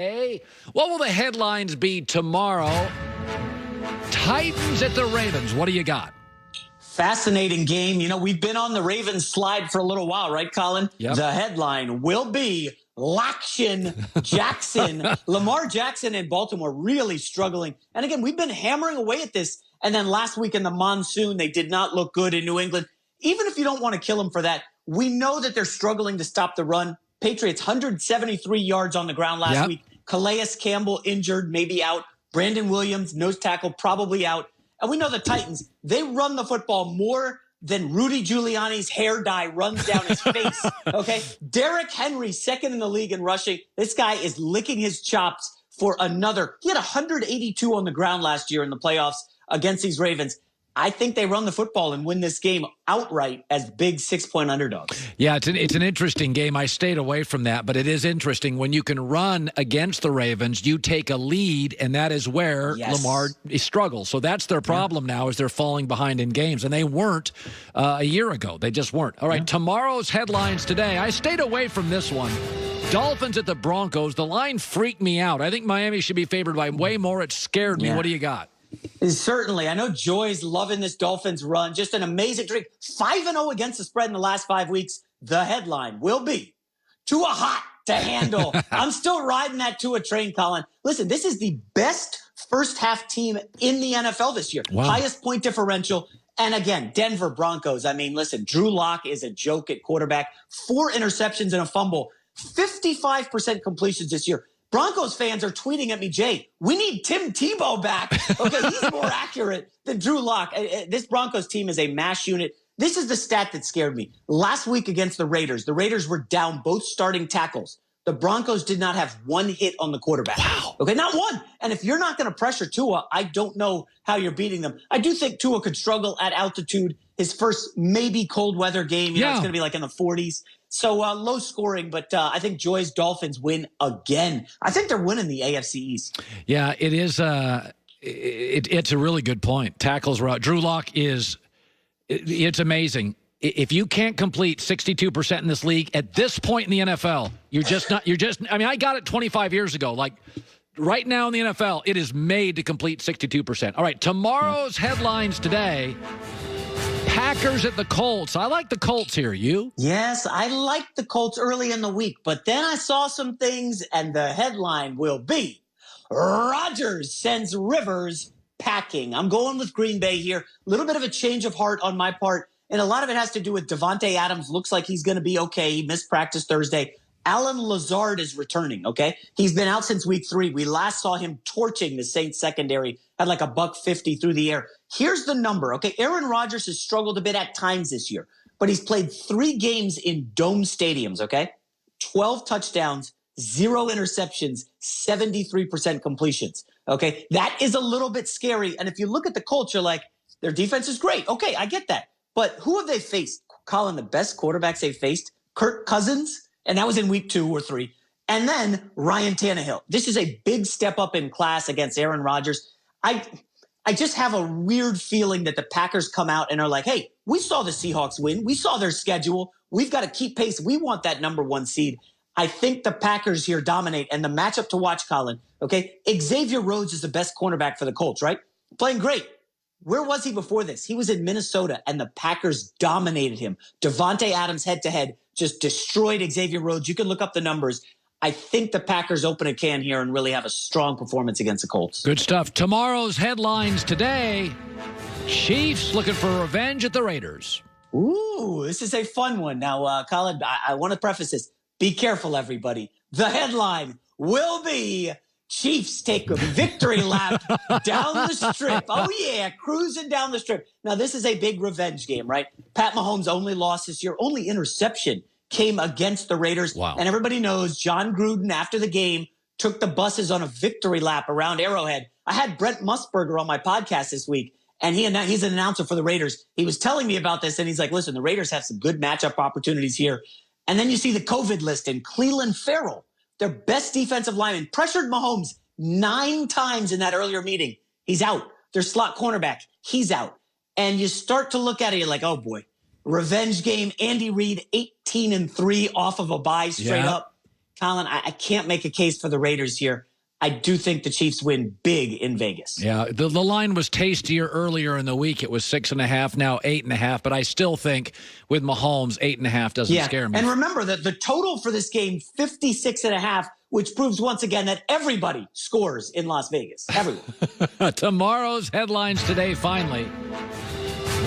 Hey, what will the headlines be tomorrow? Titans at the Ravens. What do you got? Fascinating game. You know, we've been on the Ravens slide for a little while, right, Colin? Yep. The headline will be Laction Jackson. Lamar Jackson and Baltimore really struggling. And again, we've been hammering away at this. And then last week in the monsoon, they did not look good in New England. Even if you don't want to kill them for that, we know that they're struggling to stop the run. Patriots, 173 yards on the ground last week. Calais Campbell injured, maybe out. Brandon Williams, nose tackle, probably out. And we know the Titans, they run the football more than Rudy Giuliani's hair dye runs down his face. Okay? Derrick Henry, second in the league in rushing. This guy is licking his chops for another. He had 182 on the ground last year in the playoffs against these Ravens. I think they run the football and win this game outright as big 6-point underdogs. Yeah, it's an interesting game. I stayed away from that, but it is interesting. When you can run against the Ravens, you take a lead, and that is where Lamar struggles. So that's their problem now, is they're falling behind in games, and they weren't a year ago. They just weren't. All right, tomorrow's headlines today. I stayed away from this one. Dolphins at the Broncos. The line freaked me out. I think Miami should be favored by way more. It scared me. What do you got? Certainly. I know Joy's loving this Dolphins run. Just an amazing streak. 5-0 against the spread in the last 5 weeks. The headline will be Tua hot to handle. I'm still riding that Tua train, Colin. Listen, this is the best first half team in the NFL this year. Wow. Highest point differential. And again, Denver Broncos. I mean, listen, Drew Lock is a joke at quarterback. 4 interceptions and a fumble. 55% completions this year. Broncos fans are tweeting at me, Jay, we need Tim Tebow back. Okay, he's more accurate than Drew Lock. This Broncos team is a mash unit. This is the stat that scared me. Last week against the Raiders were down both starting tackles. The Broncos did not have one hit on the quarterback. Wow. Okay, not one. And if you're not going to pressure Tua, I don't know how you're beating them. I do think Tua could struggle at altitude. His first maybe cold weather game, you know, it's going to be like in the 40s. So low scoring, but I think Joy's Dolphins win again. I think they're winning the AFC East. Yeah, it is. It's a really good point. Tackles were out. Drew Lock is. It's amazing. If you can't complete 62% in this league at this point in the NFL, you're just not. You're just. I mean, I got it 25 years ago. Like right now in the NFL, it is made to complete 62%. All right, tomorrow's headlines today. Packers at the Colts. I like the Colts here. You? Yes, I like the Colts early in the week, but then I saw some things, and the headline will be Rodgers sends Rivers packing. I'm going with Green Bay here. A little bit of a change of heart on my part, and a lot of it has to do with Devontae Adams. Looks like he's going to be okay. He missed practice Thursday. Alan Lazard is returning, okay? He's been out since week 3. We last saw him torching the Saints secondary, had like $150 through the air. Here's the number, okay? Aaron Rodgers has struggled a bit at times this year, but he's played 3 games in dome stadiums, okay? 12 touchdowns, 0 interceptions, 73% completions, okay? That is a little bit scary. And if you look at the Colts, you're like, their defense is great. Okay, I get that. But who have they faced? Colin, the best quarterbacks they've faced? Kirk Cousins, and that was in week 2 or 3. And then Ryan Tannehill. This is a big step up in class against Aaron Rodgers. I just have a weird feeling that the Packers come out and are like, hey, we saw the Seahawks win. We saw their schedule. We've got to keep pace. We want that number 1 seed. I think the Packers here dominate. And the matchup to watch, Colin, okay, Xavier Rhodes is the best cornerback for the Colts, right? Playing great. Where was he before this? He was in Minnesota, and the Packers dominated him. Devontae Adams head-to-head just destroyed Xavier Rhodes. You can look up the numbers. I think the Packers open a can here and really have a strong performance against the Colts. Good stuff. Tomorrow's headlines today. Chiefs looking for revenge at the Raiders. Ooh, this is a fun one. Now, Colin, I want to preface this. Be careful, everybody. The headline will be Chiefs take a victory lap down the strip. Oh, yeah, cruising down the strip. Now, this is a big revenge game, right? Pat Mahomes' only loss this year, only interception came against the Raiders. Wow. And everybody knows John Gruden, after the game, took the buses on a victory lap around Arrowhead. I had Brent Musburger on my podcast this week, and he's an announcer for the Raiders. He was telling me about this, and he's like, listen, the Raiders have some good matchup opportunities here. And then you see the COVID list, and Cleveland Farrell, their best defensive lineman, pressured Mahomes 9 times in that earlier meeting. He's out. Their slot cornerback, he's out. And you start to look at it, you're like, oh, boy. Revenge game. Andy Reid, 18-3 off of a bye straight up. Colin, I can't make a case for the Raiders here. I do think the Chiefs win big in Vegas. Yeah, the line was tastier earlier in the week. It was 6.5, now 8.5. But I still think with Mahomes, 8.5 doesn't scare me. And remember that the total for this game, 56.5, which proves once again that everybody scores in Las Vegas. Everyone. Tomorrow's headlines today, finally.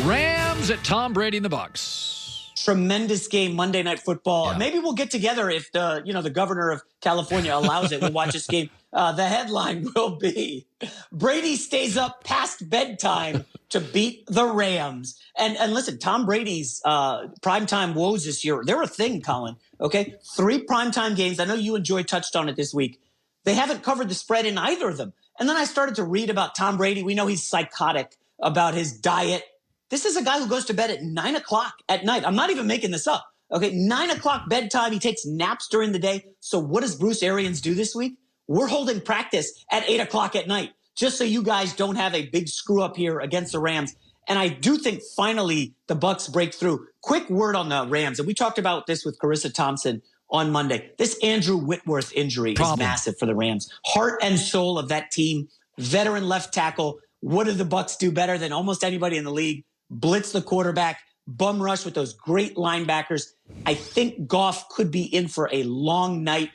Rams at Tom Brady and the Bucs. Tremendous game, Monday Night Football. Yeah. Maybe we'll get together if the governor of California allows it. We'll watch this game. The headline will be Brady stays up past bedtime to beat the Rams. And listen, Tom Brady's primetime woes this year, they're a thing, Colin. Okay, 3 primetime games. I know you and Joy touched on it this week. They haven't covered the spread in either of them. And then I started to read about Tom Brady. We know he's psychotic about his diet. This is a guy who goes to bed at 9 o'clock at night. I'm not even making this up. Okay, 9 o'clock bedtime. He takes naps during the day. So what does Bruce Arians do this week? We're holding practice at 8 o'clock at night, just so you guys don't have a big screw up here against the Rams. And I do think finally the Bucs break through. Quick word on the Rams. And we talked about this with Carissa Thompson on Monday. This Andrew Whitworth injury is massive for the Rams. Heart and soul of that team. Veteran left tackle. What do the Bucs do better than almost anybody in the league? Blitz the quarterback, bum rush with those great linebackers. I think Goff could be in for a long night.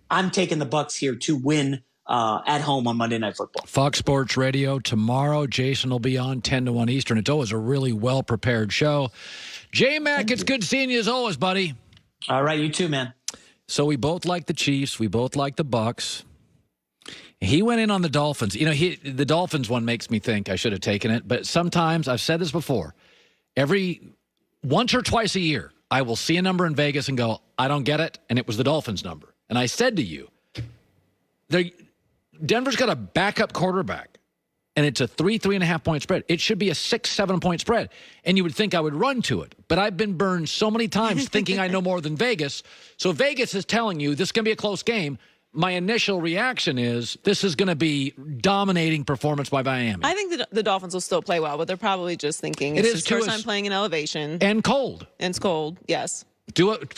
I'm taking the Bucs here to win at home on Monday Night Football. Fox Sports Radio tomorrow. Jason will be on 10 to 1 Eastern. It's always a really well-prepared show. J-Mac, it's good seeing you as always, buddy. All right, you too, man. So we both like the Chiefs. We both like the Bucs. He went in on the Dolphins. You know, the Dolphins one makes me think I should have taken it. But sometimes, I've said this before, once or twice a year, I will see a number in Vegas and go, I don't get it. And it was the Dolphins number. And I said to you, Denver's got a backup quarterback. And it's a 3.5 point spread. It should be a 6-7 point spread. And you would think I would run to it. But I've been burned so many times thinking I know more than Vegas. So Vegas is telling you this is going to be a close game. My initial reaction is this is going to be dominating performance by Miami. I think the Dolphins will still play well, but they're probably just thinking it's his first time playing in elevation. And cold. And it's cold, yes. Do it.